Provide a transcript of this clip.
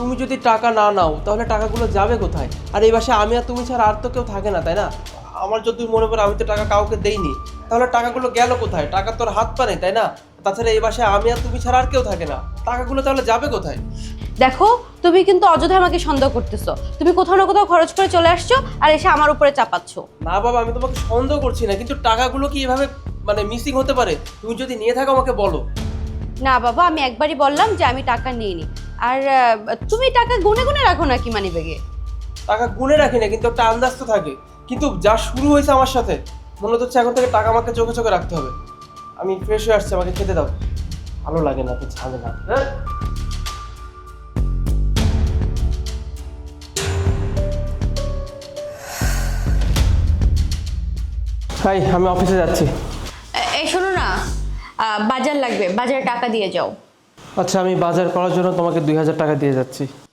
তুমি যদি টাকা না নাও তাহলে টাকাগুলো যাবে কোথায়? আর এই বাসায় আমি আর তুমি ছাড়া আর তো কেউ থাকে না, তাই না? আমার যদি মনে পড়ে আমি তো টাকা কাউকে দেইনি, তাহলে টাকাগুলো গেল কোথায়? টাকা তোর হাত পা নেই, তাই না? তাছাড়া এই বাসায় আমি আর তুমি ছাড়া আর কেউ থাকে না, টাকাগুলো তাহলে যাবে কোথায়? দেখো, তুমি কিন্তু অযথাই আমাকে সন্দেহ করতেছো। তুমি কোথাও না কোথাও খরচ করে চলে আসছো আর এসে আমার উপরে চাপাচ্ছ। না বাবা, আমি তোমাকে সন্দেহ করছি না, কিন্তু টাকাগুলো কি এভাবে মানে মিসিং হতে পারে? তুমি যদি নিয়ে থাকো আমাকে বলো। না বাবা, আমি একবারই বললাম যে আমি টাকা নিইনি। আর তুমি টাকা গুনে গুনে রাখো নাকি মানিব্যাগে? টাকা গুনে রাখি না, কিন্তু একটা আন্দাজ তো থাকে। কিন্তু যা শুরু হয়েছে আমার সাথে, মনে হচ্ছে এখন থেকে টাকা আমাকে চোখে চোখে রাখতে হবে। আমি ফ্রেশ হয়ে আসছি, আমাকে খেতে দাও। ভালো লাগে না তো ঝামেলা। হ্যাঁ হাই, আমি অফিসে যাচ্ছি। এই শোনো না, বাজার লাগবে, বাজারে টাকা দিয়ে যাও। আচ্ছা, আমি বাজার করার জন্য তোমাকে 2000 টাকা দিয়ে যাচ্ছি।